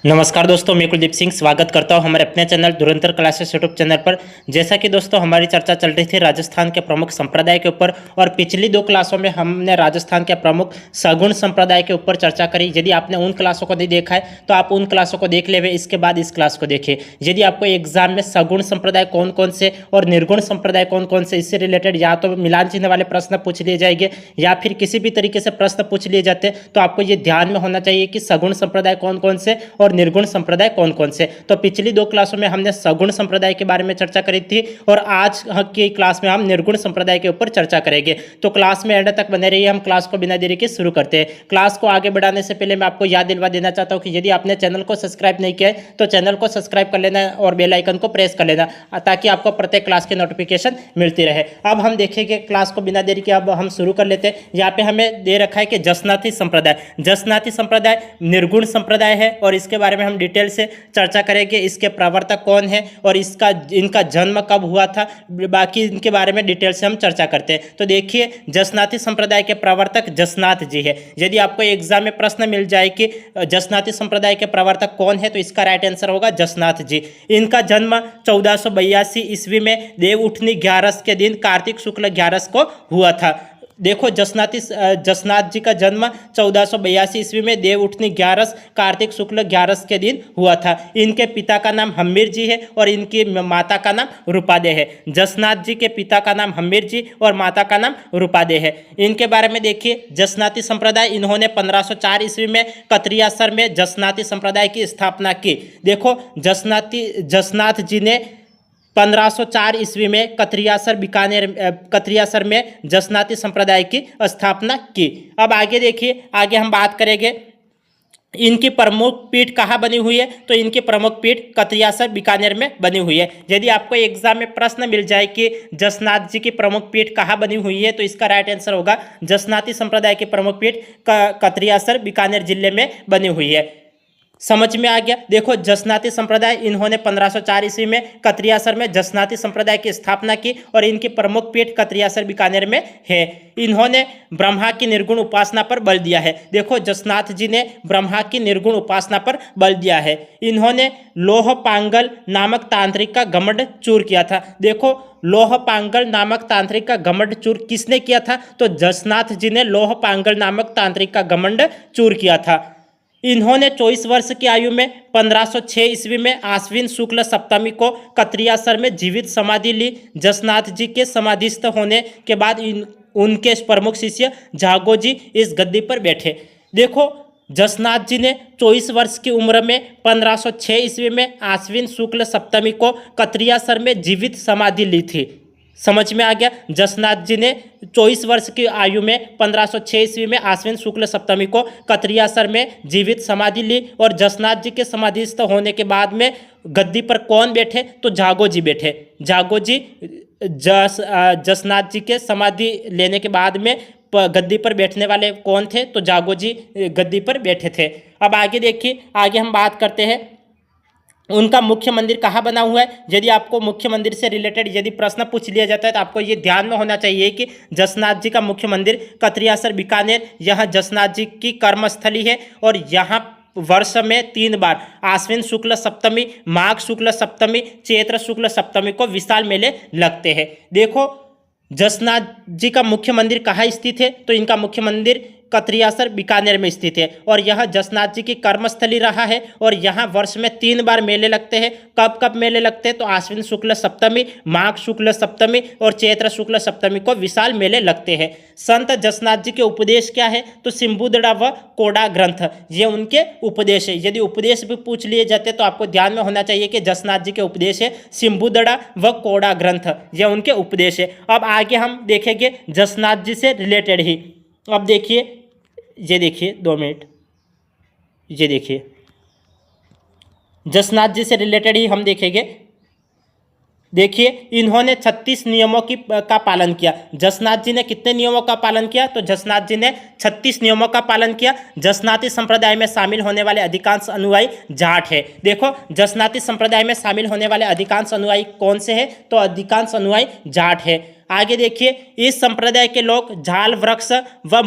नमस्कार दोस्तों, मैं कुलदीप सिंह स्वागत करता हूं हमारे अपने चैनल धुरंधर क्लासेस यूट्यूब चैनल पर। जैसा कि दोस्तों हमारी चर्चा चल रही थी राजस्थान के प्रमुख संप्रदाय के ऊपर, और पिछली दो क्लासों में हमने राजस्थान के प्रमुख सगुण संप्रदाय के ऊपर चर्चा करी। यदि आपने उन क्लासों को नहीं देखा है तो आप उन क्लासों को देख ले, इसके बाद इस क्लास को देखिए। यदि आपको एग्जाम में सगुण संप्रदाय कौन कौन से और निर्गुण संप्रदाय कौन कौन से, इससे रिलेटेड या तो मिलान चिन्ह वाले प्रश्न पूछ लिए जाएंगे या फिर किसी भी तरीके से प्रश्न पूछ लिए जाते हैं, तो आपको ये ध्यान में होना चाहिए कि सगुण संप्रदाय कौन कौन से और निर्गुण संप्रदाय कौन कौन से। तो पिछली दो क्लासों में हमने सगुण संप्रदाय के बारे में चर्चा करी थी और आज की क्लास में हम निर्गुण संप्रदाय के ऊपर चर्चा करेंगे। तो क्लास में एंड तक बने रहिए। हम क्लास को बिना देरी के शुरू करते हैं। क्लास को आगे बढ़ाने से पहले मैं आपको याद दिलवा देना चाहता हूं कि यदि आपने चैनल को सब्सक्राइब नहीं किया है तो चैनल को सब्सक्राइब कर लेना और बेल आइकन को प्रेस कर लेना, ताकि आपको प्रत्येक क्लास की नोटिफिकेशन मिलती रहे। अब हम देखेंगे क्लास को बिना देरी के। अब हम शुरू कर लेते हैं। यहाँ पे हमें दे रखा है कि जसनाती संप्रदाय। जसनाती संप्रदाय निर्गुण संप्रदाय है और इसके बारे में हम डिटेल से चर्चा करेंगे। इसके प्रवर्तक कौन है और इनका जन्म कब हुआ था, बाकी इनके बारे में डिटेल से हम चर्चा करते हैं। तो देखिए, जसनाती संप्रदाय के प्रवर्तक जसनाथ जी है। यदि आपको एग्जाम में प्रश्न मिल जाए कि जसनाती संप्रदाय के प्रवर्तक कौन है, तो इसका राइट आंसर होगा जसनाथ जी। इनका जन्म 1482 ईस्वी में देव उठनी 11 के दिन कार्तिक शुक्ल 11 को हुआ था। देखो, जसनाथ जी का जन्म 1482 ईस्वी में देव उठनी 11 कार्तिक शुक्ल 11 के दिन हुआ था। इनके पिता का नाम हम्मीर जी है और इनकी माता का नाम रूपादे है। जसनाथ जी के पिता का नाम हम्मीर जी और माता का नाम रूपादे है। इनके बारे में देखिए, जसनाती संप्रदाय, इन्होंने 1504 ईस्वी में कतरियासर में जसनाती संप्रदाय की स्थापना की। देखो, जसनाथ जी ने 1504 ईस्वी में कतरियासर में जसनाती संप्रदाय की स्थापना की। अब आगे देखिए, आगे हम बात करेंगे इनकी प्रमुख पीठ कहाँ बनी हुई है, तो इनकी प्रमुख पीठ कतरियासर बीकानेर में बनी हुई है। यदि आपको एग्जाम में प्रश्न मिल जाए कि जसनाथ जी की प्रमुख पीठ कहाँ बनी हुई है, तो इसका राइट आंसर होगा जसनाती संप्रदाय की प्रमुख पीठ कतरियासर बीकानेर जिले में बनी हुई है। समझ में आ गया। देखो, जसनाती संप्रदाय, इन्होंने 1504 ईस्वी में कतरियासर में जसनाती संप्रदाय की स्थापना की और इनकी प्रमुख पीठ कतरियासर बीकानेर में है। इन्होंने ब्रह्मा की निर्गुण उपासना पर बल दिया है। देखो, जसनाथ जी ने ब्रह्मा की निर्गुण उपासना पर बल दिया है। इन्होंने लोह पांगल नामक तांत्रिक का घमंड चूर किया था। देखो, लोह पांगल नामक तांत्रिक का घमंड चूर किसने किया था, तो जसनाथ जी ने लोह पांगल नामक तांत्रिक का घमंड चूर किया था। इन्होंने 24 वर्ष की आयु में 1506 ईस्वी में आश्विन शुक्ल सप्तमी को कतरियासर में जीवित समाधि ली। जसनाथ जी के समाधिस्थ होने के बाद उनके प्रमुख शिष्य जागो जी इस गद्दी पर बैठे। देखो, जसनाथ जी ने 24 वर्ष की उम्र में 1506 ईस्वी में आश्विन शुक्ल सप्तमी को कतरियासर में जीवित समाधि ली थी। समझ में आ गया। जसनाथ जी ने 24 वर्ष की आयु में 1506 ईस्वी में आश्विन शुक्ल सप्तमी को कतरियासर में जीवित समाधि ली और जसनाथ जी के समाधिस्थ होने के बाद में गद्दी पर कौन बैठे, तो जागो जी बैठे। जागो जी जसनाथ जी के समाधि लेने के बाद में गद्दी पर बैठने वाले कौन थे, तो जागो जी गद्दी पर बैठे थे। अब आगे देखिए, आगे हम बात करते हैं उनका मुख्य मंदिर कहाँ बना हुआ है। यदि आपको मुख्य मंदिर से रिलेटेड यदि प्रश्न पूछ लिया जाता है तो आपको ये ध्यान में होना चाहिए कि जसनाथ जी का मुख्य मंदिर कतरियासर बीकानेर, यह जसनाथ जी की कर्मस्थली है और यहाँ वर्ष में 3 बार आश्विन शुक्ल सप्तमी, माघ शुक्ल सप्तमी, चैत्र शुक्ल सप्तमी को विशाल मेले लगते हैं। देखो, जसनाथ जी का मुख्य मंदिर कहाँ स्थित है, तो इनका मुख्य मंदिर कतरियासर बीकानेर में स्थित है और यह जसनाथ जी की कर्मस्थली रहा है और यहाँ वर्ष में 3 बार मेले लगते हैं। कब कब मेले लगते हैं, तो आश्विन शुक्ल सप्तमी, माघ शुक्ल सप्तमी और चैत्र शुक्ल सप्तमी को विशाल मेले लगते हैं। संत जसनाथ जी के उपदेश क्या है, तो सिंबुदड़ा व कोड़ा ग्रंथ, ये उनके उपदेश है। यदि उपदेश भी पूछ लिए जाते तो आपको ध्यान में होना चाहिए कि जसनाथ जी के उपदेश है सिंबुदड़ा व कोड़ा ग्रंथ, ये उनके उपदेश है। अब आगे हम देखेंगे जसनाथ जी से रिलेटेड ही। अब देखिए, ये देखिए 2 मिनट, ये देखिए जसनाथ जी से रिलेटेड ही हम देखेंगे। देखिए, इन्होंने 36 नियमों का पालन किया। जसनाथ जी ने कितने नियमों का पालन किया, तो जसनाथ जी ने 36 नियमों का पालन किया। जसनाती संप्रदाय में शामिल होने वाले अधिकांश अनुयायी जाट है। देखो, जसनाती संप्रदाय में शामिल होने वाले अधिकांश अनुयायी कौन से हैं, तो अधिकांश अनुयायी जाट है। आगे देखिए, इस संप्रदाय के लोग झाल वृक्ष व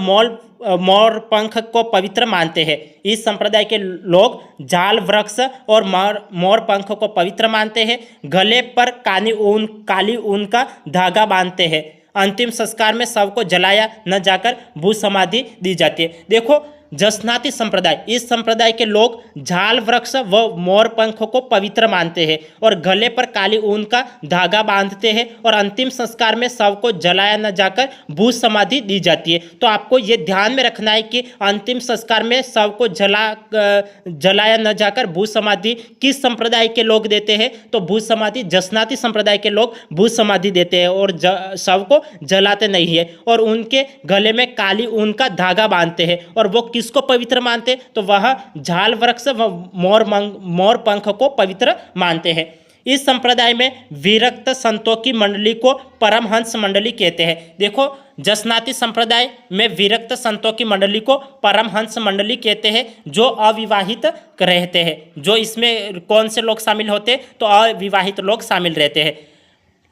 मोर पंख को पवित्र मानते हैं। इस संप्रदाय के लोग झाल वृक्ष और मोर पंख को पवित्र मानते हैं। गले पर काली ऊन का धागा बांधते हैं। अंतिम संस्कार में शव को जलाया न जाकर भू समाधि दी जाती है। देखो, जसनाती संप्रदाय, इस संप्रदाय के लोग झाल वृक्ष व मोर पंख को पवित्र मानते हैं और गले पर काली ऊन का धागा बांधते हैं और अंतिम संस्कार में शव को जलाया न जाकर भू समाधि दी जाती है। तो आपको ये ध्यान में रखना है कि अंतिम संस्कार में शव को जलाया न जाकर भू समाधि किस संप्रदाय के लोग देते हैं? तो भू समाधि जसनाती संप्रदाय के लोग भू समाधि देते हैं और शव को जलाते नहीं है और उनके गले में काली ऊन का धागा बांधते हैं। और वो किसको पवित्र मानते? तो वह झाल वृक्ष व मोर पंख को पवित्र मानते हैं। इस संप्रदाय में विरक्त संतों की मंडली को परमहंस मंडली कहते हैं। देखो, जसनाती संप्रदाय में विरक्त संतों की मंडली को परमहंस मंडली कहते हैं, जो अविवाहित रहते हैं। जो इसमें कौन से लोग शामिल होते हैं? तो अविवाहित लोग शामिल रहते हैं।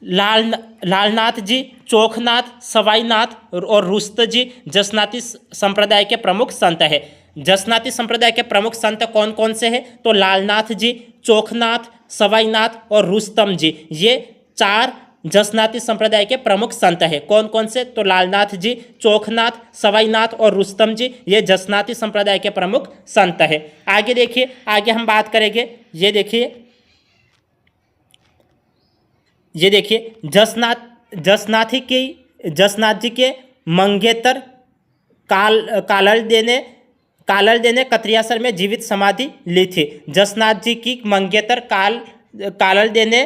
लालनाथ जी, चोखनाथ, सवाईनाथ और रुस्त जी जसनाती संप्रदाय के प्रमुख संत हैं। जसनाती संप्रदाय के प्रमुख संत कौन कौन से हैं? तो लालनाथ जी, चोखनाथ, सवाईनाथ और रुस्तम जी, ये 4 जसनाती संप्रदाय के प्रमुख संत हैं। कौन कौन से? तो लालनाथ जी, चोखनाथ, सवाईनाथ और रुस्तम जी, ये जसनाती संप्रदाय के प्रमुख संत हैं। आगे देखिए, आगे हम बात करेंगे। ये देखिए, जसनाथ जी के मंगेतर कालल दे ने कतरियासर में जीवित समाधि ली थी। जसनाथ जी की मंगेतर कालल दे ने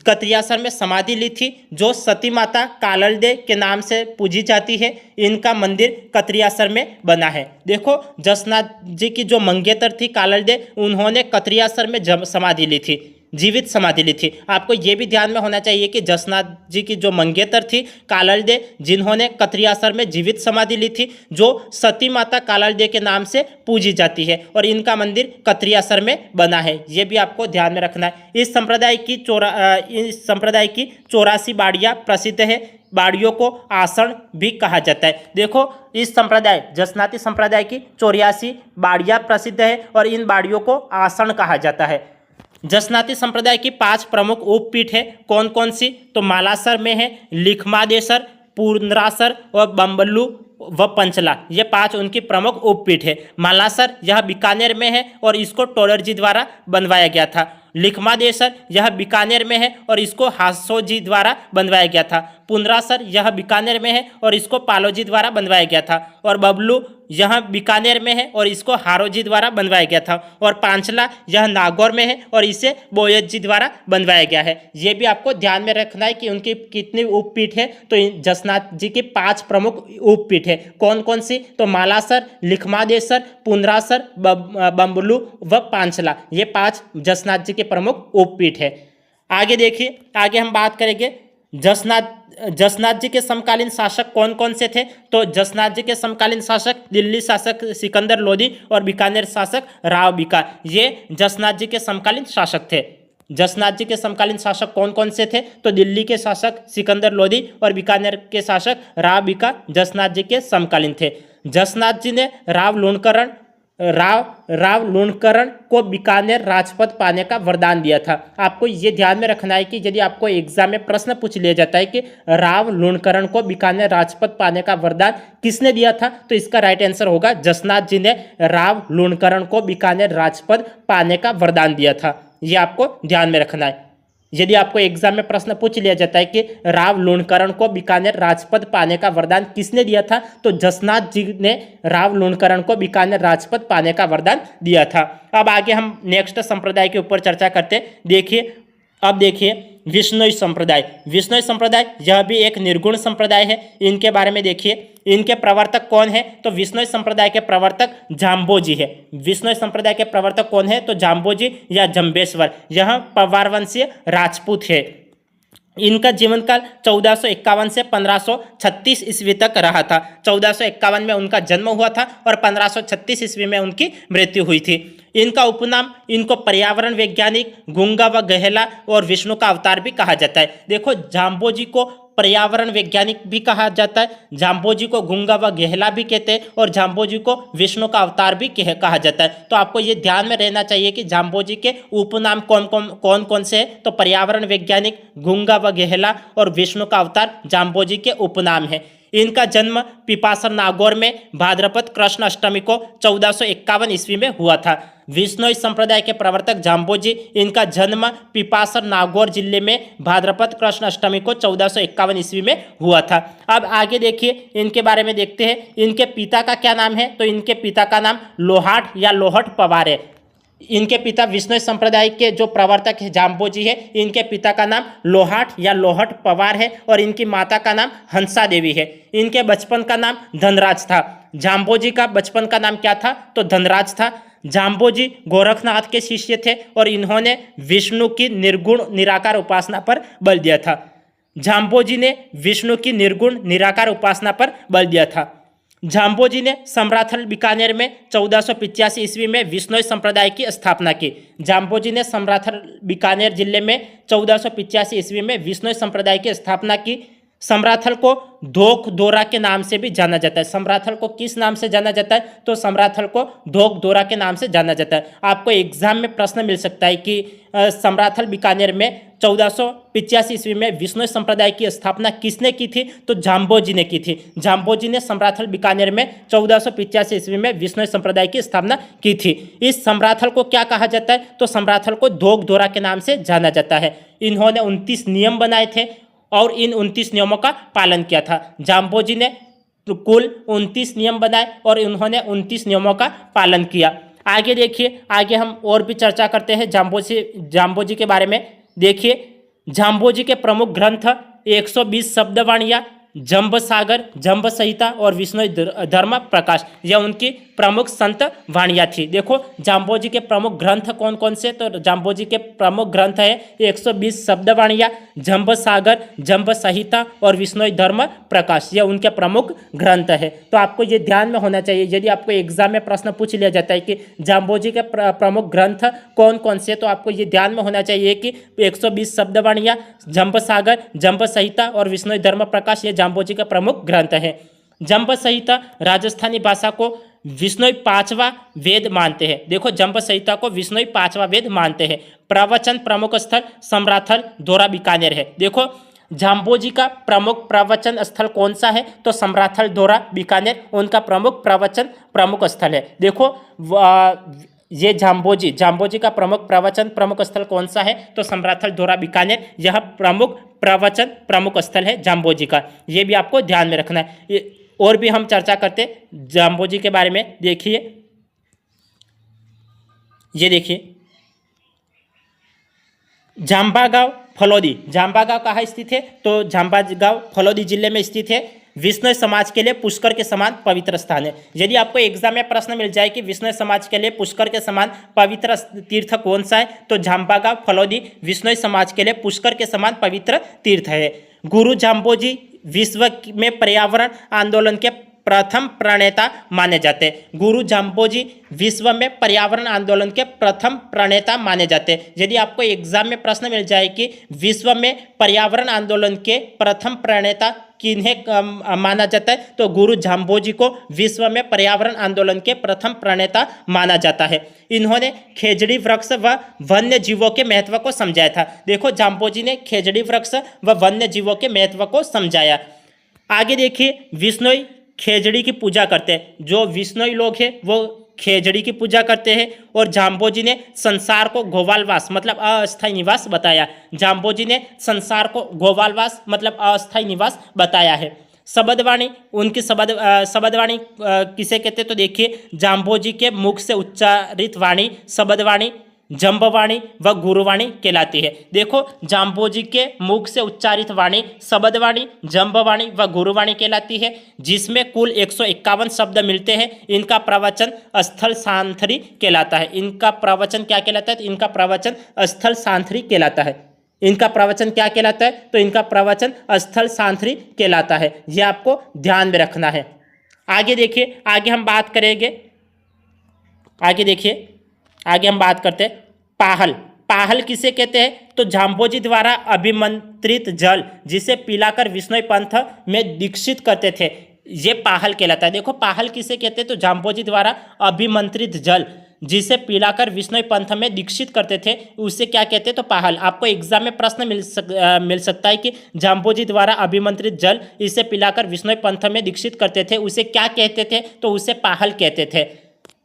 कतरियासर में समाधि ली थी, जो सती माता कालल दे के नाम से पूजी जाती है। इनका मंदिर कतरियासर में बना है। देखो, जसनाथ जी की जो मंगेतर थी कालल दे, उन्होंने कतरियासर में समाधि ली थी, जीवित समाधि ली थी। आपको ये भी ध्यान में होना चाहिए कि जसनाथ जी की जो मंगेतर थी कालल दे, जिन्होंने कतरियासर में जीवित समाधि ली थी, जो सती माता कालल दे के नाम से पूजी जाती है और इनका मंदिर कतरियासर में बना है। ये भी आपको ध्यान में रखना है। इस संप्रदाय की 84 बाड़ियाँ प्रसिद्ध है। बाड़ियों को आसन भी कहा जाता है। देखो, इस संप्रदाय जसनाती संप्रदाय की 84 बाड़ियाँ प्रसिद्ध है और इन बाड़ियों को आसन कहा जाता है। जसनाती संप्रदाय की 5 प्रमुख उपपीठ है। कौन कौन सी? तो मालासर में है, लिखमादेसर, पुंडरासर और बम्बलू व पंचला, ये 5 उनकी प्रमुख उपपीठ है। मालासर यह बीकानेर में है और इसको टोडर जी द्वारा बनवाया गया था। लिखमादेसर यह बीकानेर में है और इसको हासो जी द्वारा बनवाया गया था। पुंडरासर यह बीकानेर में है और इसको पालोजी द्वारा बनवाया गया था। और बबलू यह बीकानेर में है और इसको हारोजी द्वारा बनवाया गया था। और पांचला यह नागौर में है और इसे बोयत जी द्वारा बनवाया गया है। ये भी आपको ध्यान में रखना है कि उनकी कितनी उपपीठ है। तो जसनाथ जी की 5 प्रमुख उपपीठ है। कौन कौन सी? तो मालासर, लिखमादेसर, पुंडरासर, बम्बलू व पांचला, ये 5 जसनाथ जी के प्रमुख उपपीठ है। आगे देखिए, आगे हम बात करेंगे जसनाथ जी के समकालीन शासक कौन कौन से थे? तो जसनाथ जी के समकालीन शासक दिल्ली शासक सिकंदर लोदी और बीकानेर शासक राव बीका, ये जसनाथ जी के समकालीन शासक थे। जसनाथ जी के समकालीन शासक कौन कौन से थे? तो दिल्ली के शासक सिकंदर लोदी और बीकानेर के शासक राव बीका जसनाथ जी के समकालीन थे। जसनाथ जी ने राव लूणकरण को बीकानेर राजपद पाने का वरदान दिया था। आपको ये ध्यान में रखना है कि यदि आपको एग्जाम में प्रश्न पूछ लिया जाता है कि राव लूणकरण को बीकानेर राजपद पाने का वरदान किसने दिया था, तो इसका राइट आंसर होगा जसनाथ जी ने राव लूणकरण को बीकानेर राजपद पाने का वरदान दिया था। ये आपको ध्यान में रखना है। यदि आपको एग्जाम में प्रश्न पूछ लिया जाता है कि राव लूणकरण को बीकानेर राजपद पाने का वरदान किसने दिया था, तो जसनाथ जी ने राव लूणकरण को बीकानेर राजपद पाने का वरदान दिया था। अब आगे हम नेक्स्ट संप्रदाय के ऊपर चर्चा करते। देखिए विष्णोई संप्रदाय यह भी एक निर्गुण संप्रदाय है। इनके बारे में देखिए, इनके प्रवर्तक कौन है? तो विष्णोई संप्रदाय के प्रवर्तक जाम्बोजी है। विष्णोई संप्रदाय के प्रवर्तक कौन है? तो जाम्बोजी या जम्बेश्वर, यह पवार वंशीय राजपूत है। इनका जीवन काल 1451 से 1536 ईस्वी तक रहा था। 1451 में उनका जन्म हुआ था और 1536 ईस्वी में उनकी मृत्यु हुई थी। इनका उपनाम, इनको पर्यावरण वैज्ञानिक, गूंगा व गहला और विष्णु का अवतार भी कहा जाता है। देखो, जाम्बोजी को पर्यावरण वैज्ञानिक भी कहा जाता है, जाम्बोजी को गूंगा व गहला भी कहते हैं और जाम्बोजी को विष्णु का अवतार भी कहा जाता है। तो आपको ये ध्यान में रहना चाहिए कि जाम्बोजी के उपनाम कौन कौन से हैं। तो पर्यावरण वैज्ञानिक, गूंगा व गहला और विष्णु का अवतार जाम्बोजी के उपनाम है। इनका जन्म पिपासर नागौर में भाद्रपद कृष्ण अष्टमी को 1451 ईस्वी में हुआ था। विश्नोई संप्रदाय के प्रवर्तक जाम्बोजी, इनका जन्म पिपासर नागौर जिले में भाद्रपद कृष्ण अष्टमी को 1451 ईस्वी में हुआ था। अब आगे देखिए, इनके बारे में देखते हैं। इनके पिता का क्या नाम है? तो इनके पिता का नाम लोहाट या लोहट पवार है। इनके पिता विष्णु संप्रदाय के जो प्रवर्तक है जाम्बोजी है, इनके पिता का नाम लोहाट या लोहट पवार है और इनकी माता का नाम हंसा देवी है। इनके बचपन का नाम धनराज था। जाम्बोजी का बचपन का नाम क्या था? तो धनराज था। जाम्बोजी गोरखनाथ के शिष्य थे और इन्होंने विष्णु की निर्गुण निराकार उपासना पर बल दिया था। जाम्बोजी ने विष्णु की निर्गुण निराकार उपासना पर बल दिया था। जाम्बोजी ने सम्राथल बीकानेर में 1485 ईस्वी में विश्नोई संप्रदाय की स्थापना की। जाम्बोजी ने सम्राथल बीकानेर जिले में 1485 ईस्वी में विश्नोई संप्रदाय की स्थापना की। सम्राथल को धोक दोरा के नाम से भी जाना जाता है। सम्राथल को किस नाम से जाना जाता है? तो सम्राथल को धोक दोरा के नाम से जाना जाता है। आपको एग्जाम में प्रश्न मिल सकता है कि सम्राथल बीकानेर में 1485 ईस्वी में विष्णु संप्रदाय की स्थापना किसने की थी? तो जाम्बोजी ने की थी। जाम्बोजी ने सम्राथल बीकानेर में 1485 ईस्वी में विष्णु संप्रदाय की स्थापना की थी। इस सम्राथल को क्या कहा जाता है? तो सम्राथल को धोक दोरा के नाम से जाना जाता है। इन्होंने 29 नियम बनाए थे और इन 29 नियमों का पालन किया था। जाम्बोजी ने कुल 29 नियम बनाए और इन्होंने 29 नियमों का पालन किया। आगे देखिए, आगे हम और भी चर्चा करते हैं जाम्बोजी के बारे में। देखिए, जाम्बोजी के प्रमुख ग्रंथ 120 शब्दवाणियाँ, जंब सागर, जंब संहिता और विष्णु धर्म प्रकाश, यह उनकी प्रमुख संत वाणियाँ थी। देखो, जाम्बोजी के प्रमुख ग्रंथ कौन कौन से? तो जाम्बोजी के प्रमुख ग्रंथ है 120 शब्दवाणियाँ, जंब सागर, जंब संहिता और विष्णु धर्म प्रकाश, यह उनके प्रमुख ग्रंथ है। तो आपको ये ध्यान में होना चाहिए, यदि आपको एग्जाम में प्रश्न पूछ लिया जाता है कि जाम्बोजी के प्रमुख ग्रंथ कौन कौन से, तो आपको ये ध्यान में होना चाहिए कि 120 शब्दवाणियाँ, जंब सागर, जंब संहिता और विष्णु धर्म प्रकाश, ये जाम्बोजी का प्रमुख ग्रंथ है। जंब संहिता राजस्थानी भाषा को विष्णु पांचवा वेद मानते हैं। देखो, जंब संहिता को विष्णु पांचवा वेद मानते हैं। प्रवचन प्रमुख स्थल सम्राथल दोरा बीकानेर है। देखो, जाम्बोजी का प्रमुख प्रवचन स्थल कौन सा है? तो सम्राथल दोरा बीकानेर उनका प्रमुख प्रवचन प्रमुख स्थल है। देखो, ये जाम्बोजी का प्रमुख प्रवचन प्रमुख स्थल कौन सा है? तो सम्राथल दोरा बीकानेर, यह प्रमुख प्रवचन प्रमुख स्थल है जाम्बोजी का। ये भी आपको ध्यान में रखना है। और भी हम चर्चा करते जाम्बोजी के बारे में। देखिए, ये देखिए, जाम्बा गांव फलोदी, जाम्बा गांव कहाँ स्थित है? तो जाम्बा गांव फलोदी जिले में स्थित है। विष्णु समाज के लिए पुष्कर के समान पवित्र स्थान है। यदि आपको एग्जाम में प्रश्न मिल जाए कि विष्णु समाज के लिए पुष्कर के समान पवित्र तीर्थ कौन सा है, तो जाम्बा गांव फलोदी विष्णु समाज के लिए पुष्कर के समान पवित्र तीर्थ है। गुरु जाम्बोजी विश्व में पर्यावरण आंदोलन के प्रथम प्रणेता माने जाते हैं। गुरु जाम्बोजी विश्व में पर्यावरण आंदोलन के प्रथम प्रणेता माने जाते हैं। यदि आपको एग्जाम में प्रश्न मिल जाए कि विश्व में पर्यावरण आंदोलन के प्रथम प्रणेता किन्हें माना जाता है, तो गुरु जाम्बोजी को विश्व में पर्यावरण आंदोलन के प्रथम प्रणेता माना जाता है। इन्होंने खेजड़ी वृक्ष व वन्य जीवों के महत्व को समझाया था। देखो, जाम्बोजी ने खेजड़ी वृक्ष व वन्य जीवों के महत्व को समझाया। आगे देखिए, विष्णोई खेजड़ी की पूजा करते हैं। जो विष्णोई लोग हैं वो खेजड़ी की पूजा करते हैं। और जाम्बोजी ने संसार को गोवालवास मतलब अस्थायी निवास बताया। जाम्बोजी ने संसार को गोवालवास मतलब अस्थायी निवास बताया है। शब्दवाणी, उनकी शब्दवाणी किसे कहते हैं? तो देखिए, जाम्बोजी के मुख से उच्चारित वाणी शब्दवाणी, जंबवाणी व गुरुवाणी कहलाती है। देखो, जाम्बोजी के मुख से उच्चारित वाणी शब्दवाणी, जंबवाणी व गुरुवाणी कहलाती है, जिसमें कुल 151 शब्द मिलते हैं। इनका प्रवचन स्थल सांथरी कहलाता है। इनका प्रवचन क्या कहलाता है? इनका प्रवचन स्थल सांथरी कहलाता है। इनका प्रवचन क्या कहलाता है? तो इनका प्रवचन स्थल सांथरी कहलाता है। यह आपको ध्यान में रखना है। आगे देखिए, आगे हम बात करेंगे। आगे देखिए, आगे हम बात करते हैं पाहल। पाहल किसे कहते हैं? तो झाम्बोजी द्वारा अभिमंत्रित जल जिसे पिलाकर विश्नोई पंथ में दीक्षित करते थे, ये पाहल कहलाता है। देखो पाहल किसे कहते हैं? तो झाम्बोजी द्वारा अभिमंत्रित जल जिसे पिलाकर विश्नोई पंथ में दीक्षित करते थे, उसे क्या कहते हैं? तो पाहल। आपको एग्जाम में प्रश्न मिल सकता है कि झाम्बोजी द्वारा अभिमंत्रित जल इसे पिलाकर विश्नोई पंथ में दीक्षित करते थे, उसे क्या कहते थे? तो उसे पाहल कहते थे।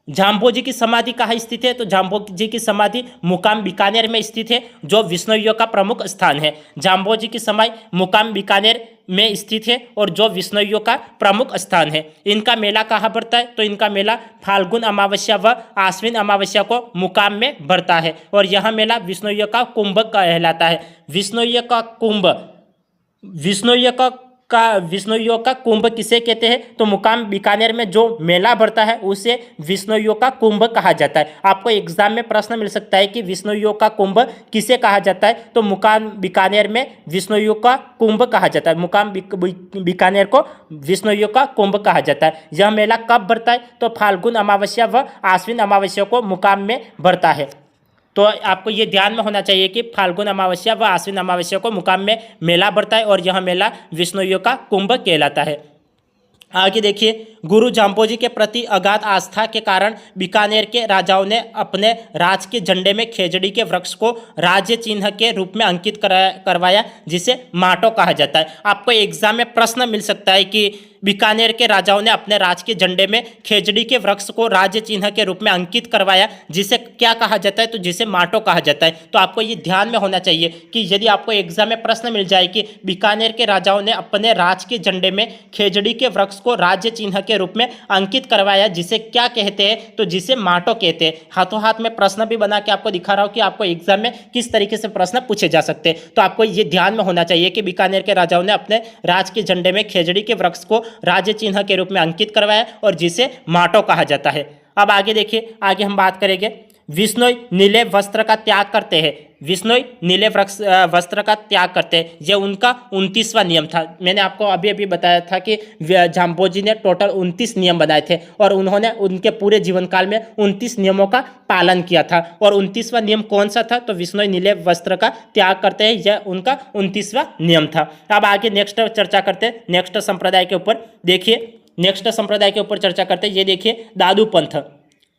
झाम्बोजी की समाधि कहाँ स्थित है? तो झाम्बोजी की समाधि मुकाम बीकानेर में स्थित है, जो विश्नोइयों का प्रमुख स्थान है। झाम्बोजी की समाधि मुकाम बीकानेर में स्थित है और जो विश्नोइयों का प्रमुख स्थान है। इनका मेला कहाँ बढ़ता है? तो इनका मेला फाल्गुन अमावस्या व आश्विन अमावस्या को मुकाम में बढ़ता है और यह मेला विश्नोइयों का कुंभ कहलाता है। विश्नोइयों का कुंभ, विश्नोइयों का कुंभ किसे कहते हैं? तो मुकाम बीकानेर में जो मेला बढ़ता है उसे विश्नोइयों का कुंभ कहा जाता है। आपको एग्जाम में प्रश्न मिल सकता है कि विश्नोइयों का कुंभ किसे कहा जाता है? तो मुकाम बीकानेर में विश्नोइयों का कुंभ कहा जाता है। मुकाम बीकानेर को विश्नोइयों का कुंभ कहा जाता है। यह मेला कब बढ़ता है? तो फाल्गुन अमावस्या व आश्विन अमावस्या को मुकाम में बढ़ता है। तो आपको ये ध्यान में होना चाहिए कि फाल्गुन अमावस्या व आश्विन अमावस्या को मुकाम में मेला बढ़ता है और यह मेला विश्नोइयों का कुंभ कहलाता है। आगे देखिए, गुरु झाम्बोजी के प्रति अगाध आस्था के कारण बीकानेर के राजाओं ने अपने राज के झंडे में खेजड़ी के वृक्ष को राज्य चिन्ह के रूप में अंकित करवाया, जिसे माटो कहा जाता है। आपको एग्जाम में प्रश्न मिल सकता है कि बीकानेर के राजाओं ने अपने राज के झंडे में खेजड़ी के वृक्ष को राज्य चिन्ह के रूप में अंकित करवाया, जिसे क्या कहा जाता है? तो जिसे माटो कहा जाता है। तो आपको ये ध्यान में होना चाहिए कि यदि आपको एग्जाम में प्रश्न मिल जाए कि बीकानेर के राजाओं ने अपने राज के झंडे में खेजड़ी के वृक्ष को राज्य चिन्ह के रूप में अंकित करवाया, जिसे क्या कहते हैं? तो जिसे माटो कहते हैं। हाथों हाथ में प्रश्न भी बना के आपको दिखा रहा हूं कि आपको एग्जाम में किस तरीके से प्रश्न पूछे जा सकते हैं। तो आपको ये ध्यान में होना चाहिए कि बीकानेर के राजाओं ने अपने राज के झंडे में खेजड़ी के वृक्ष को राज्य चिन्ह के रूप में अंकित करवाया और जिसे माटो कहा जाता है। अब आगे देखिए, आगे हम बात करेंगे, विश्नोई नीले वस्त्र का त्याग करते हैं। विश्नोई नीले वस्त्र का त्याग करते हैं, यह उनका 29वां नियम था। मैंने आपको अभी अभी बताया था कि झाम्बोजी ने टोटल 29 नियम बनाए थे और उन्होंने उनके पूरे जीवन काल में 29 नियमों का पालन किया था। और 29वां नियम कौन सा था? तो विश्नोई नीले वस्त्र का त्याग करते हैं, यह उनका 29वां नियम था। अब आगे नेक्स्ट चर्चा करते हैं, नेक्स्ट संप्रदाय के ऊपर। देखिए, नेक्स्ट संप्रदाय के ऊपर चर्चा करते हैं। ये देखिए, दादू पंथ।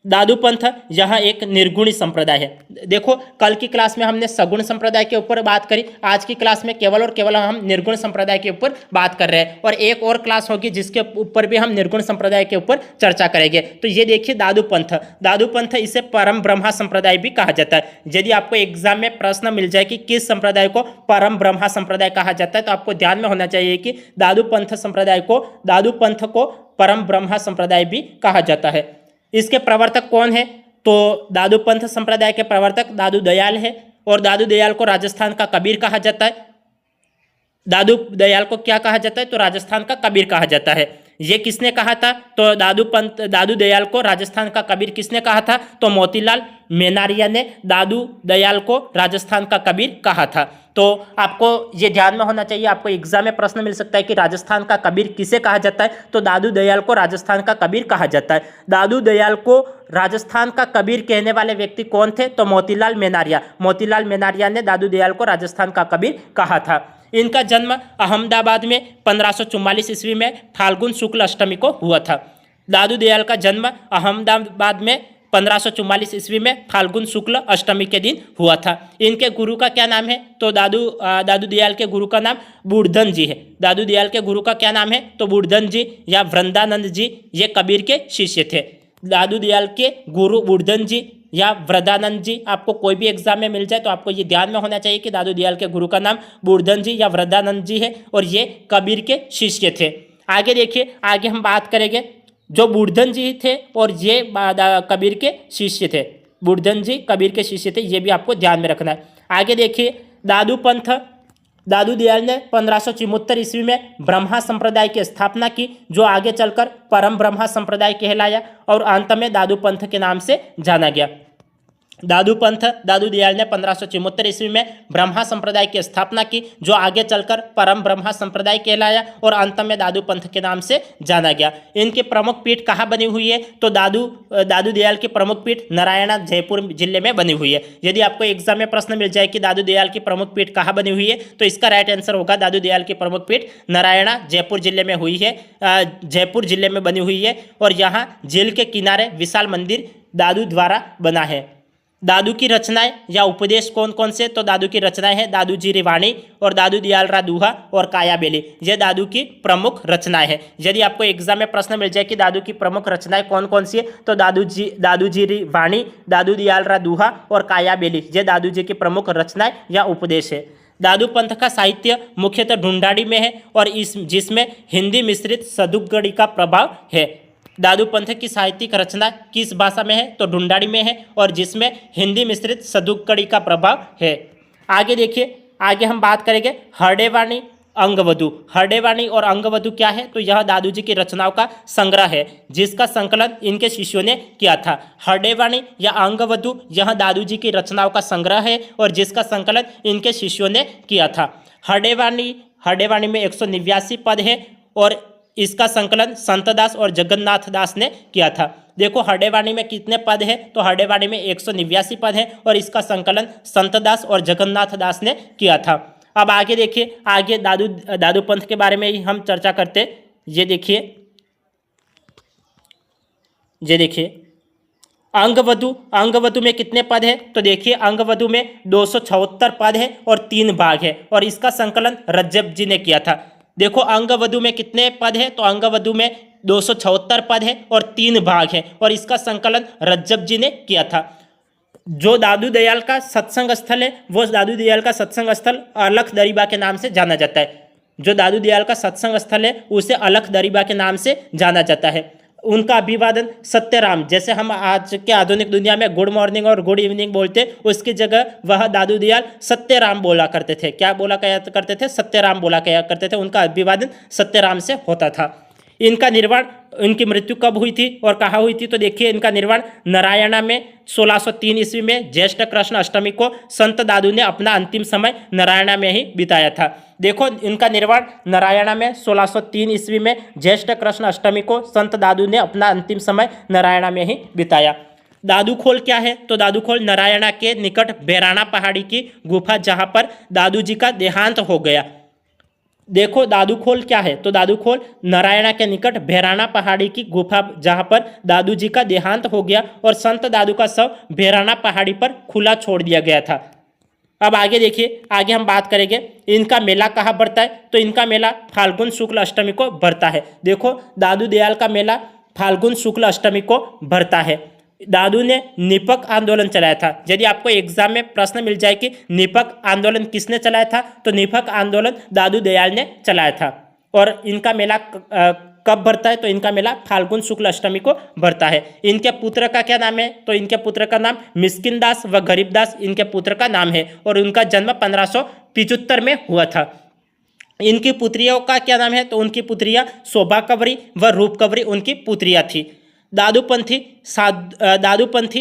दादू पंथ यह एक निर्गुणी संप्रदाय है। देखो, कल की क्लास में हमने सगुण संप्रदाय के ऊपर बात करी, आज की क्लास में केवल और केवल हम निर्गुण संप्रदाय के ऊपर बात कर रहे हैं और एक और क्लास होगी जिसके ऊपर भी हम निर्गुण संप्रदाय के ऊपर चर्चा करेंगे। तो ये देखिए, दादू पंथ। दादू पंथ इसे परम ब्रह्मा संप्रदाय भी कहा जाता है। यदि आपको एग्जाम में प्रश्न मिल जाए कि किस संप्रदाय को परम ब्रह्मा संप्रदाय कहा जाता है, तो आपको ध्यान में होना चाहिए कि दादू पंथ संप्रदाय को, दादू पंथ को परम ब्रह्मा संप्रदाय भी कहा जाता है। इसके प्रवर्तक कौन है? तो दादू पंथ संप्रदाय के प्रवर्तक दादू दयाल है और दादू दयाल को राजस्थान का कबीर कहा जाता है। दादू दयाल को क्या कहा जाता है? तो राजस्थान का कबीर कहा जाता है। ये किसने कहा था? तो दादू दयाल को राजस्थान का कबीर किसने कहा था? तो मोतीलाल मेनारिया ने दादू दयाल को राजस्थान का कबीर कहा था। तो आपको ये ध्यान में होना चाहिए, आपको एग्जाम में प्रश्न मिल सकता है कि राजस्थान का कबीर किसे कहा जाता है? तो दादू दयाल को राजस्थान का कबीर कहा जाता है। दादू दयाल को राजस्थान का कबीर कहने वाले व्यक्ति कौन थे? तो मोतीलाल मेनारिया। मोतीलाल मेनारिया ने दादू दयाल को राजस्थान का कबीर कहा था। इनका जन्म अहमदाबाद में 1544 ईस्वी में फाल्गुन शुक्ल अष्टमी को हुआ था। दादू दयाल का जन्म अहमदाबाद में 1544 ईस्वी में फाल्गुन शुक्ल अष्टमी के दिन हुआ था। इनके गुरु का क्या नाम है? तो दादू दयाल के गुरु का नाम बूढ़धन जी है। दादू दयाल के गुरु का क्या नाम है? तो बूढ़धन जी या वृंदानंद जी, ये कबीर के शिष्य थे। दादू दयाल के गुरु बूढ़धन जी या वृंदानंद जी, आपको कोई भी एग्जाम में मिल जाए तो आपको ये ध्यान में होना चाहिए कि दादू दयाल के गुरु का नाम बूढ़धन जी या वृंदानंद जी है और ये कबीर के शिष्य थे। आगे देखिए, आगे हम बात करेंगे, जो बूढ़धन जी थे और ये कबीर के शिष्य थे। बूढ़धन जी कबीर के शिष्य थे, ये भी आपको ध्यान में रखना है। आगे देखिए, दादू पंथ, दादू दयाल ने 1574 ईस्वी में ब्रह्मा संप्रदाय की स्थापना की, जो आगे चलकर परम ब्रह्मा संप्रदाय कहलाया और अंत में दादू पंथ के नाम से जाना गया। दादू पंथ, दादू दयाल ने 1574 ईस्वी में ब्रह्मा संप्रदाय की स्थापना की, जो आगे चलकर परम ब्रह्मा संप्रदाय कहलाया और अंत में दादू पंथ के नाम से जाना गया। इनकी प्रमुख पीठ कहाँ बनी हुई है? तो दादू दयाल की प्रमुख पीठ नारायणा जयपुर जिले में बनी हुई है। यदि आपको एग्जाम में प्रश्न मिल जाए कि दादू दयाल की प्रमुख पीठ कहाँ बनी हुई है, तो इसका राइट आंसर होगा दादू दयाल की प्रमुख पीठ नारायणा जयपुर जिले में हुई है, जयपुर जिले में बनी हुई है। और यहाँ झील के किनारे विशाल मंदिर दादू द्वारा बना है। दादू की रचनाएं या उपदेश कौन कौन से? तो दादू की रचनाएं हैं दादू जी रिवाणी और दादू दयाल रा दूहा और काया बेली। ये दादू की प्रमुख रचनाएं हैं। यदि आपको एग्जाम में प्रश्न मिल जाए कि दादू की प्रमुख रचनाएं कौन कौन सी है, तो दादू जी रिवाणी, दादू दयाल रा दूहा और काया बेली, ये दादू जी की प्रमुख रचनाएं या उपदेश है। दादू पंथ का साहित्य मुख्यतः ढूंढाड़ी में है और जिसमें हिंदी मिश्रित सदुगढ़ी का प्रभाव है। दादू पंथ की साहित्यिक रचना किस भाषा में है? तो ढूंढाड़ी में है और जिसमें हिंदी मिश्रित सदुगढ़ी का प्रभाव है। आगे देखिए, आगे हम बात करेंगे हरडेवाणी अंगवधु। हरडेवाणी और अंगवधु क्या है? तो यह दादू जी की रचनाओं का संग्रह है जिसका संकलन इनके शिष्यों ने किया था। हरडेवाणी या अंगवधु यह दादू जी की रचनाओं का संग्रह है और जिसका संकलन इनके शिष्यों ने किया था। हरडेवाणी में 189 पद है और इसका संकलन संतदास और जगन्नाथ दास ने किया था। देखो हरडेवाणी में कितने पद है? तो हरडेवाणी में 189 पद है और इसका संकलन संतदास और जगन्नाथ दास ने किया था। अब आगे देखिए, आगे दादू पंथ के बारे में ही हम चर्चा करते। ये देखिए अंगवधु में कितने पद है? तो देखिए अंगवधु में 276 पद है और 3 भाग है और इसका संकलन रज्जब जी ने किया था। देखो अंगवधु में कितने पद है? तो अंगवधु में 276 पद है और 3 भाग है और इसका संकलन रज्जब जी ने किया था। जो दादू दयाल का सत्संग स्थल है, वो दादू दयाल का सत्संग स्थल अलख दरीबा के नाम से जाना जाता है। जो दादू दयाल का सत्संग स्थल है उसे अलख दरीबा के नाम से जाना जाता है। उनका अभिवादन सत्यराम, जैसे हम आज के आधुनिक दुनिया में गुड मॉर्निंग और गुड इवनिंग बोलते, उसकी जगह वह दादू दयाल सत्यराम बोला करते थे। क्या बोला करते थे? सत्यराम बोला करते थे। उनका अभिवादन सत्यराम से होता था। इनका निर्वाण, इनकी मृत्यु कब हुई थी और कहाँ हुई थी? तो देखिए इनका निर्वाण नारायणा में 1603 ईस्वी में ज्येष्ठ कृष्ण अष्टमी को संत दादू ने अपना अंतिम समय नारायणा में ही बिताया था। देखो इनका निर्वाण नारायणा में 1603 ईस्वी में ज्येष्ठ कृष्ण अष्टमी को संत दादू ने अपना अंतिम समय नारायणा में ही बिताया। दादू खोल क्या है? तो दादू खोल नारायणा के निकट बेराना पहाड़ी की गुफा जहाँ पर दादू जी का देहांत हो गया। देखो दादू खोल क्या है? तो दादू खोल नारायणा के निकट भेराना पहाड़ी की गुफा जहां पर दादू जी का देहांत हो गया और संत दादू का शव भेराना पहाड़ी पर खुला छोड़ दिया गया था। अब आगे देखिए, आगे हम बात करेंगे इनका मेला कहाँ बढ़ता है? तो इनका मेला फाल्गुन शुक्ल अष्टमी को बढ़ता है। देखो दादू दयाल का मेला फाल्गुन शुक्ल अष्टमी को बढ़ता है। दादू ने निपक आंदोलन चलाया था। यदि आपको एग्जाम में प्रश्न मिल जाए कि निपक आंदोलन किसने चलाया था, तो निपक आंदोलन दादू दयाल ने चलाया था। और इनका मेला कब बढ़ता है? तो इनका मेला फाल्गुन शुक्ल अष्टमी को बढ़ता है। इनके पुत्र का क्या नाम है? तो इनके पुत्र का नाम मिस्किन दास व गरीब दास इनके पुत्र का नाम है और उनका जन्म 1575 में हुआ था। इनकी पुत्रियों का क्या नाम है? तो उनकी पुत्रियां शोभा कंवरी व रूप कंवरी उनकी पुत्रियां थी। दादूपंथी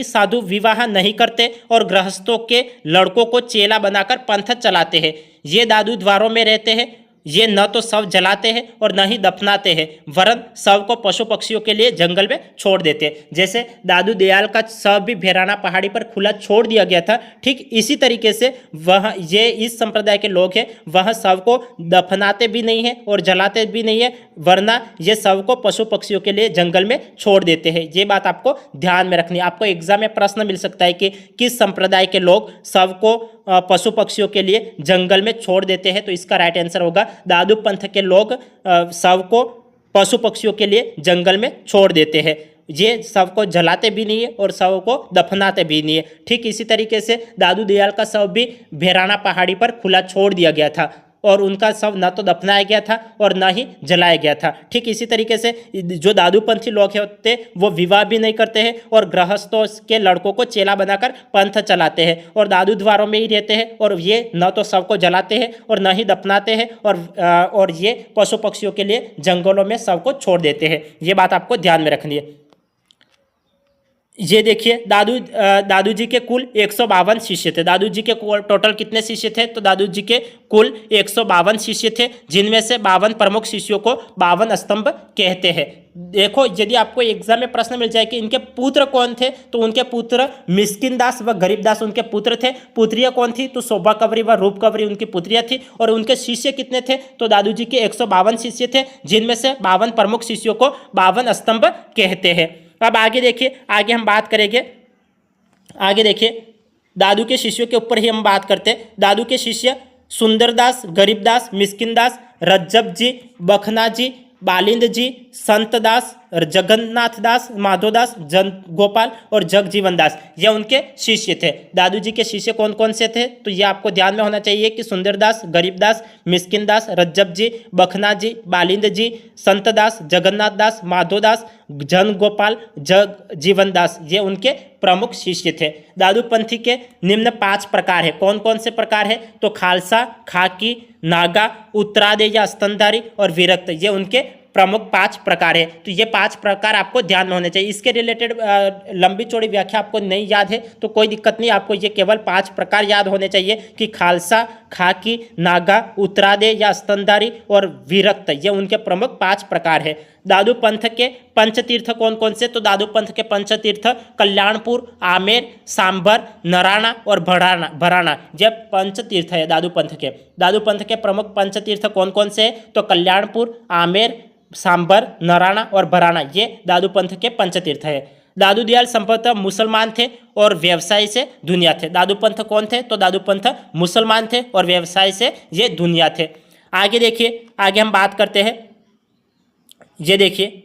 साधु विवाह नहीं करते और गृहस्थों के लड़कों को चेला बनाकर पंथ चलाते हैं। ये दादू द्वारों में रहते हैं। ये न तो शव जलाते हैं और न ही दफनाते हैं, वरन शव को पशु पक्षियों के लिए जंगल में छोड़ देते हैं। जैसे दादू दयाल का शव भी भेराना पहाड़ी पर खुला छोड़ दिया गया था, ठीक इसी तरीके से वह ये इस संप्रदाय के लोग हैं, वह शव को दफनाते भी नहीं है और जलाते भी नहीं है, वरना ये शव को पशु पक्षियों के लिए जंगल में छोड़ देते हैं। ये बात आपको ध्यान में रखनी है। आपको एग्जाम में प्रश्न मिल सकता है कि किस संप्रदाय के लोग शव को पशु पक्षियों के लिए जंगल में छोड़ देते हैं, तो इसका राइट आंसर होगा दादू पंथ के लोग शव को पशु पक्षियों के लिए जंगल में छोड़ देते हैं। ये शव को जलाते भी नहीं है और शव को दफनाते भी नहीं है। ठीक इसी तरीके से दादू दयाल का शव भी भेराना पहाड़ी पर खुला छोड़ दिया गया था और उनका शव न तो दफनाया गया था और न ही जलाया गया था। ठीक इसी तरीके से जो दादूपंथी लोग होते वो विवाह भी नहीं करते हैं और गृहस्थों के लड़कों को चेला बनाकर पंथ चलाते हैं और दादू द्वारों में ही रहते हैं और ये न तो शव को जलाते हैं और न ही दफनाते हैं और ये पशु पक्षियों के लिए जंगलों में शव को छोड़ देते हैं। ये बात आपको ध्यान में रखनी है। ये देखिए दादू जी के कुल 152 शिष्य थे। दादू जी के टोटल कितने शिष्य थे? तो दादू जी के कुल 152 शिष्य थे, जिनमें से 52 प्रमुख शिष्यों को 52 स्तंभ कहते हैं। देखो, यदि आपको एग्जाम में प्रश्न मिल जाए कि इनके पुत्र कौन थे, तो उनके पुत्र मिस्किन दास व गरीब दास उनके पुत्र थे। पुत्रियां कौन थी? तो शोभा कवरी व रूप कवरी उनकी पुत्रियां थी। और उनके शिष्य कितने थे? तो दादू जी के 152 शिष्य थे, जिनमें से 52 प्रमुख शिष्यों को 52 स्तंभ कहते हैं। अब आगे देखिए, आगे हम बात करेंगे। आगे देखिए, दादू के शिष्यों के ऊपर ही हम बात करते हैं। दादू के शिष्य सुंदरदास, गरीबदास, मिस्किनदास, रज्जब जी, बखना जी, बालिंद जी, संतदास, जगन्नाथ दास, माधोदास, जन गोपाल और जगजीवन दास, ये उनके शिष्य थे। दादू जी के शिष्य कौन कौन से थे? तो ये आपको ध्यान में होना चाहिए कि सुंदरदास, गरीबदास, मिस्किनदास, रज्जब जी, बखना जी, बालिंद जी, संतदास, जगन्नाथ दास, माधोदास, जन गोपाल, जगजीवन दास, ये उनके प्रमुख शिष्य थे। दादू पंथी के निम्न 5 प्रकार है। कौन कौन से प्रकार है? तो खालसा, खाकी, नागा, उत्तरादे या स्तनधारी और विरक्त, ये उनके प्रमुख 5 प्रकार है। तो ये 5 प्रकार आपको ध्यान में होने चाहिए। इसके रिलेटेड लंबी चौड़ी व्याख्या आपको नहीं याद है तो कोई दिक्कत नहीं, आपको ये केवल 5 प्रकार याद होने चाहिए कि खालसा, खाकी, नागा, उत्तरादे या स्तनधारी और विरक्त, ये उनके प्रमुख 5 प्रकार है। दादू पंथ के पंचतीर्थ कौन कौन से? तो दादू पंथ के पंचतीर्थ कल्याणपुर, आमेर, सांभर, नराना और भराना, ये पंचतीर्थ है दादू पंथ के। दादू पंथ के प्रमुख पंचतीर्थ कौन कौन से हैं? तो कल्याणपुर, आमेर, सांभर, नराना और भराना, ये दादू पंथ के पंचतीर्थ है। दादू दयाल संभवतः मुसलमान थे और व्यवसाय से दुनिया थे। दादू पंथ कौन थे? तो दादू पंथ मुसलमान थे और व्यवसाय से ये दुनिया थे। आगे देखिए, आगे हम बात करते हैं। ये देखिए,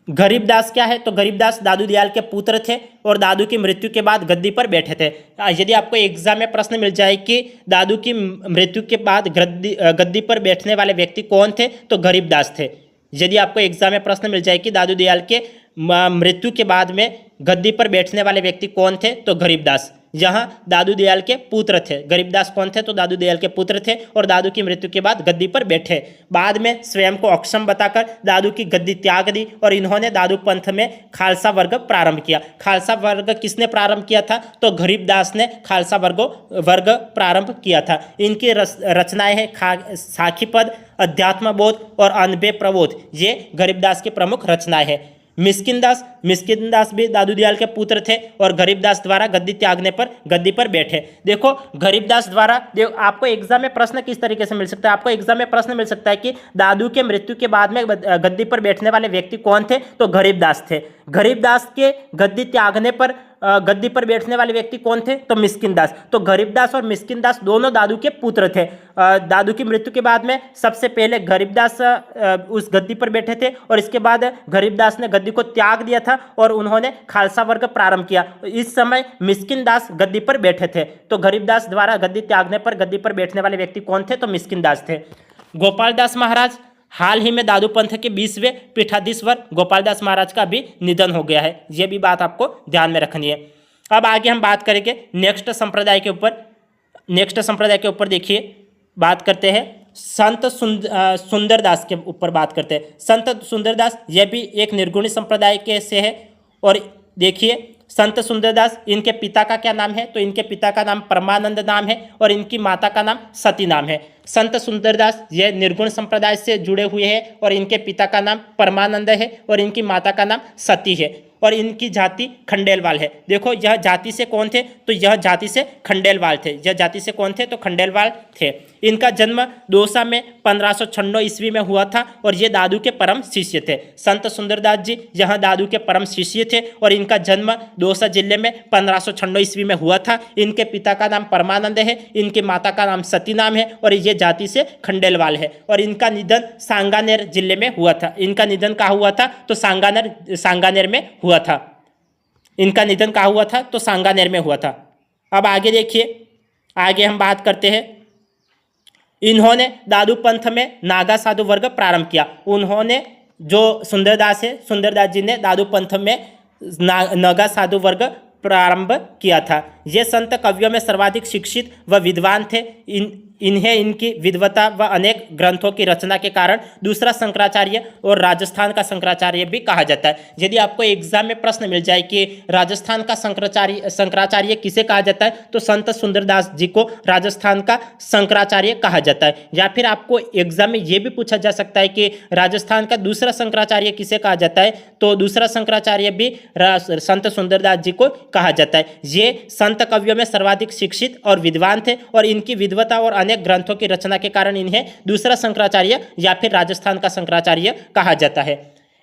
गरीबदास क्या है? तो गरीबदास दादू दयाल के पुत्र थे और दादू की मृत्यु के बाद गद्दी पर बैठे थे। यदि आपको एग्जाम में प्रश्न मिल जाए कि दादू की मृत्यु के बाद गद्दी पर बैठने वाले व्यक्ति कौन थे, तो गरीबदास थे। यदि आपको एग्जाम में प्रश्न मिल जाए कि दादू दयाल के मृत्यु के बाद में गद्दी पर बैठने वाले व्यक्ति कौन थे, तो गरीबदास। यहाँ दादू दयाल के पुत्र थे। गरीबदास कौन थे? तो दादू दयाल के पुत्र थे और दादू की मृत्यु के बाद गद्दी पर बैठे। बाद में स्वयं को अक्षम बताकर दादू की गद्दी त्याग दी और इन्होंने दादू पंथ में खालसा वर्ग प्रारंभ किया। खालसा वर्ग किसने प्रारंभ किया था? तो गरीबदास ने खालसा वर्ग प्रारंभ किया था। इनकी रचनाएं हैं साखीपद, अध्यात्मबोध और अनबे प्रबोध, ये गरीबदास की प्रमुख रचनाएं हैं। मिस्किन दास भी दादू दयाल के पुत्र थे और गरीबदास द्वारा गद्दी त्यागने पर गद्दी पर बैठे। देखो, गरीबदास द्वारा आपको एग्जाम में प्रश्न किस तरीके से मिल सकता है? आपको एग्जाम में प्रश्न मिल सकता है कि दादू के मृत्यु के बाद में गद्दी पर बैठने वाले व्यक्ति कौन थे? तो गरीबदास थे। गरीबदास के गद्दी त्यागने पर गद्दी पर बैठने वाले व्यक्ति कौन थे? तो मिस्किनदास। तो गरीबदास और मिस्किनदास दोनों दादू के पुत्र थे। दादू की मृत्यु के बाद में सबसे पहले गरीबदास उस गद्दी पर बैठे थे और इसके बाद गरीबदास ने गद्दी को त्याग दिया था और उन्होंने खालसा वर्ग प्रारंभ किया। इस समय मिस्किनदास गद्दी पर बैठे थे। तो गरीबदास द्वारा गद्दी त्यागने पर गद्दी पर बैठने वाले व्यक्ति कौन थे? तो मिस्किनदास थे। गोपालदास महाराज, हाल ही में दादू पंथ के 20वें पीठाधीश्वर गोपालदास महाराज का भी निधन हो गया है। यह भी बात आपको ध्यान में रखनी है। अब आगे हम बात करेंगे नेक्स्ट संप्रदाय के ऊपर। देखिए, बात करते हैं संत सुंदरदास के ऊपर बात करते हैं। संत सुंदरदास यह भी एक निर्गुणी संप्रदाय के से है। और देखिए, संत सुंदरदास, इनके पिता का क्या नाम है? तो इनके पिता का नाम परमानंद नाम है और इनकी माता का नाम सती नाम है। संत सुंदरदास ये निर्गुण संप्रदाय से जुड़े हुए हैं और इनके पिता का नाम परमानंद है और इनकी माता का नाम सती है और इनकी जाति खंडेलवाल है। देखो, यह जाति से कौन थे? तो यह जाति से खंडेलवाल थे। यह जाति से कौन थे? तो खंडेलवाल थे। इनका जन्म दौसा में 1596 ईस्वी में हुआ था और ये दादू के परम शिष्य थे। संत सुंदरदास जी यहाँ दादू के परम शिष्य थे और इनका जन्म दौसा जिले में 1596 ईस्वी में हुआ था। इनके पिता का नाम परमानंद है, इनकी माता का नाम सती नाम है और ये जाति से खंडेलवाल है। और इनका निधन सांगानेर जिले में हुआ था। इनका निधन कहाँ हुआ था? तो सांगानेर में हुआ था। इनका निधन कहाँ हुआ था? तो सांगानेर में हुआ था। अब आगे देखिए, आगे हम बात करते हैं। इन्होंने दादू पंथ में नागा साधु वर्ग प्रारंभ किया। उन्होंने, जो सुंदरदास है, सुंदरदास जी ने दादू पंथ में नागा साधु वर्ग प्रारंभ किया था। ये संत कवियों में सर्वाधिक शिक्षित व विद्वान थे। इन्हें इनकी विद्वता व अनेक ग्रंथों की रचना के कारण दूसरा शंकराचार्य और राजस्थान का शंकराचार्य भी कहा जाता है। यदि आपको एग्जाम में प्रश्न मिल जाए कि राजस्थान का शंकराचार्य किसे कहा जाता है, तो संत सुंदरदास जी को राजस्थान का शंकराचार्य कहा जाता है। या फिर आपको एग्जाम में यह भी पूछा जा सकता है कि राजस्थान का दूसरा शंकराचार्य किसे कहा जाता है, तो दूसरा शंकराचार्य भी संत सुंदरदास जी को कहा जाता है। ये संत कवियों में सर्वाधिक शिक्षित और विद्वान थे और इनकी विद्वता और अनेक ग्रंथों की रचना के कारण इन्हें दूसरा शंकराचार्य या फिर राजस्थान का शंकराचार्य कहा जाता है।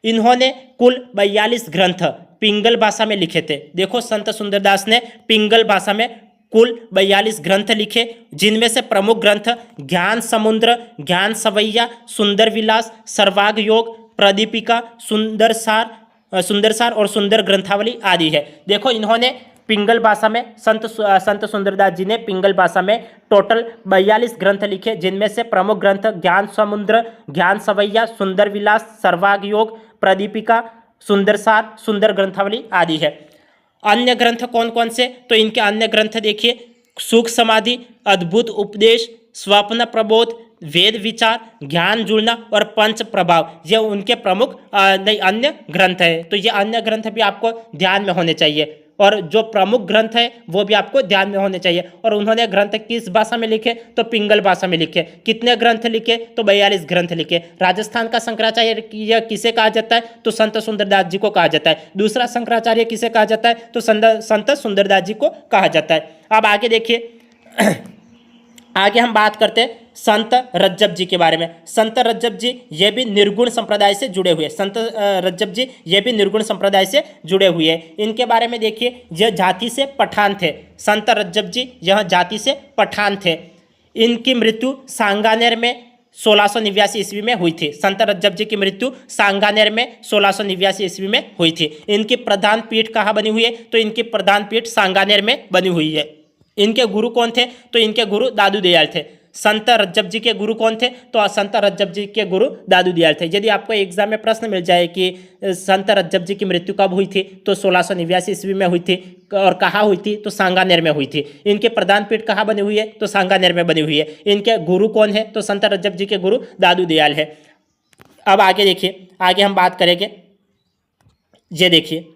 इन्होंने कुल 42 ग्रंथ पिंगल भाषा में लिखे थे। देखो, संत सुंदरदास ने पिंगल भाषा में कुल 42 ग्रंथ लिखे, जिनमें से प्रमुख ग्रंथ ज्ञान समुद्र, ज्ञान सवैया, सुंदर विलास, सर्वाग योग, प्रदीपिका, सुंदरसार और सुंदर ग्रंथावली आदि है। देखो, इन्होंने पिंगल भाषा में संत सुंदरदास जी ने पिंगल भाषा में टोटल 42 ग्रंथ लिखे, जिनमें से प्रमुख ग्रंथ ज्ञान समुद्र, ज्ञान सवैया, सुंदर विलास, सर्वाग योग, प्रदीपिका, सुंदरसार, सुंदर ग्रंथावली आदि है। अन्य ग्रंथ कौन कौन से, तो इनके अन्य ग्रंथ देखिए, सुख समाधि, अद्भुत उपदेश, स्वप्न प्रबोध, वेद विचार, ज्ञान जुड़ना और पंच प्रभाव, ये उनके प्रमुख अन्य ग्रंथ है। तो ये अन्य ग्रंथ भी आपको ध्यान में होने चाहिए और जो प्रमुख ग्रंथ है वो भी आपको ध्यान में होने चाहिए। और उन्होंने ग्रंथ किस भाषा में लिखे, तो पिंगल भाषा में लिखे। कितने ग्रंथ लिखे, तो 42 ग्रंथ लिखे। राजस्थान का शंकराचार्य किसे कहा जाता है, तो संत सुंदरदास जी को कहा जाता है। दूसरा शंकराचार्य किसे कहा जाता है, तो संत सुंदरदास जी को कहा जाता है। अब आगे देखिए आगे हम बात करते हैं संत रज्जब जी के बारे में। संत रज्जब जी ये भी निर्गुण संप्रदाय से जुड़े हुए, संत रज्जब जी ये भी निर्गुण संप्रदाय से जुड़े हुए हैं। इनके बारे में देखिए, यह जाति से पठान थे। संत रज्जब जी यह जाति से पठान थे। इनकी मृत्यु सांगानेर में 1689 ईस्वी में हुई थी। संत रज्जब जी की मृत्यु सांगानेर में 1689 ईस्वी में हुई थी। इनकी प्रधान पीठ कहाँ बनी हुई है, तो इनकी प्रधान पीठ सांगानेर में बनी हुई है। इनके गुरु कौन थे, तो इनके गुरु दादू दयाल थे। संत रज्जब जी के गुरु कौन थे, तो संत रज्जब जी के गुरु दादू दयाल थे। यदि आपको एग्जाम में प्रश्न मिल जाए कि संत रज्जब जी की मृत्यु कब हुई थी, तो 1689 ईस्वी में हुई थी और कहाँ हुई थी, तो सांगानेर में हुई थी। इनके प्रधान पीठ कहाँ बनी हुई है, तो सांगानेर में बनी हुई है। इनके गुरु कौन है, तो संत रज्जब जी के गुरु दादू दयाल है। अब आगे देखिए, आगे हम बात करेंगे। ये देखिए,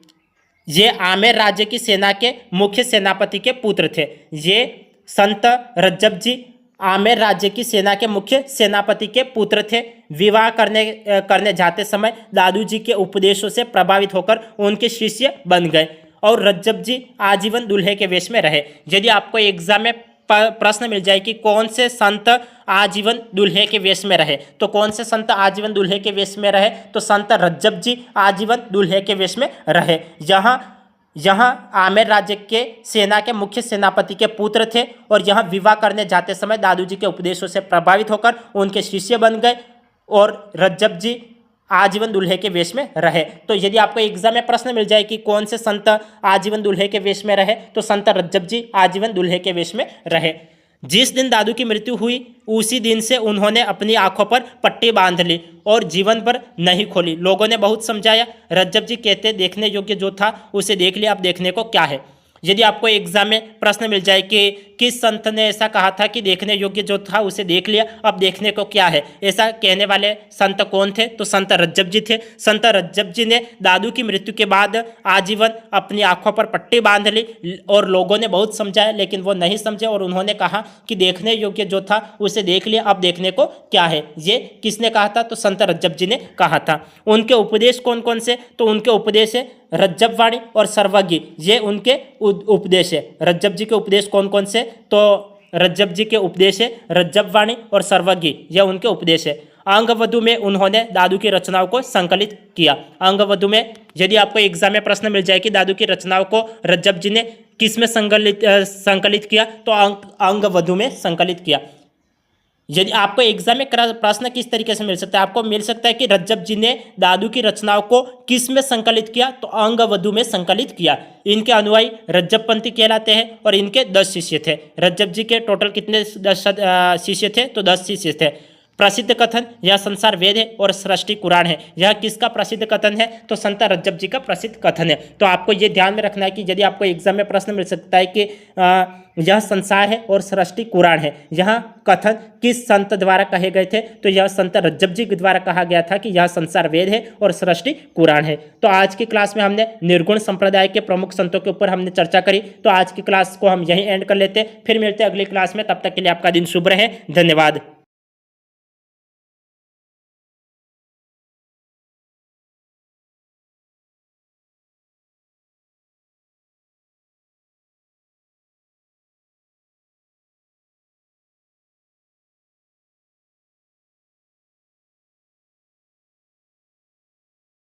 ये आमेर राज्य की सेना के मुख्य सेनापति के पुत्र थे। ये संत रज्जब जी आमेर राज्य की सेना के मुख्य सेनापति के पुत्र थे। विवाह करने जाते समय दादू जी के उपदेशों से प्रभावित होकर उनके शिष्य बन गए और रज्जब जी आजीवन दूल्हे के वेश में रहे। यदि आपको एग्जाम में प्रश्न मिल जाए कि कौन से संत आजीवन दूल्हे के वेश में रहे, तो कौन से संत आजीवन दूल्हे के वेश में रहे, तो संत रज्जब जी आजीवन दूल्हे के वेश में रहे। यहाँ आमेर राज्य के सेना के मुख्य सेनापति के पुत्र थे और यहाँ विवाह करने जाते समय दादू जी के उपदेशों से प्रभावित होकर उनके शिष्य बन गए और रज्जब जी आजीवन दूल्हे के वेश में रहे। तो यदि आपको एग्जाम में प्रश्न मिल जाए कि कौन से संत आजीवन दूल्हे के वेश में रहे, तो संत रज्जब जी आजीवन दूल्हे के वेश में रहे। जिस दिन दादू की मृत्यु हुई उसी दिन से उन्होंने अपनी आंखों पर पट्टी बांध ली और जीवन पर नहीं खोली। लोगों ने बहुत समझाया। रज्जब जी कहते देखने योग्य जो था उसे देख लिया, अब देखने को क्या है। यदि आपको एग्जाम में प्रश्न मिल जाए कि किस संत ने ऐसा कहा था कि देखने योग्य जो था उसे देख लिया, अब देखने को क्या है, ऐसा कहने वाले संत कौन थे, तो संत रज्जब जी थे। संत रज्जब जी ने दादू की मृत्यु के बाद आजीवन अपनी आंखों पर पट्टी बांध ली और लोगों ने बहुत समझाया लेकिन वो नहीं समझे और उन्होंने कहा कि देखने योग्य जो था उसे देख लिया, अब देखने को क्या है। ये किसने कहा था, तो संत रज्जब जी ने कहा था। उनके उपदेश कौन कौन से, तो उनके उपदेश है रज्जब वाणी और सर्वज्ञ, ये उनके उपदेश है। रज्जब जी के उपदेश कौन कौन से, तो रज्जब जी के उपदेश है रज्जब वाणी और सर्वज्ञ, ये उनके उपदेश है। अंगवधु में उन्होंने दादू की रचनाओं को संकलित किया। अंगवधु में यदि आपको एग्जाम में प्रश्न मिल जाए कि दादू की रचनाओं को रज्जब जी ने किस में संकलित किया, तो अंगवधु में संकलित किया। यदि आपको एग्जाम में प्रश्न किस तरीके से मिल सकता है, आपको मिल सकता है कि रज्जब जी ने दादू की रचनाओं को किस में संकलित किया, तो अंगवधु में संकलित किया। इनके अनुयायी रज्जबपंथी कहलाते हैं और इनके 10 शिष्य थे। रज्जब जी के टोटल कितने 10 शिष्य थे, तो 10 शिष्य थे। प्रसिद्ध कथन, यह संसार वेद है और सृष्टि कुरान है। यह किसका प्रसिद्ध कथन है? तो संत रज्जब जी का प्रसिद्ध कथन है। तो आपको यह ध्यान में रखना है कि यदि आपको एग्जाम में प्रश्न मिल सकता है कि यह संसार है और सृष्टि कुरान है, यह कथन किस संत द्वारा कहे गए थे? तो यह संत रज्जब जी के द्वारा कहा गया था कि यह संसार वेद है और सृष्टि कुरान है। तो आज की क्लास में हमने निर्गुण संप्रदाय के प्रमुख संतों के ऊपर हमने चर्चा करी। तो आज की क्लास को हम यहीं एंड कर लेते हैं, फिर मिलते हैं अगली क्लास में। तब तक के लिए आपका दिन शुभ रहे। धन्यवाद।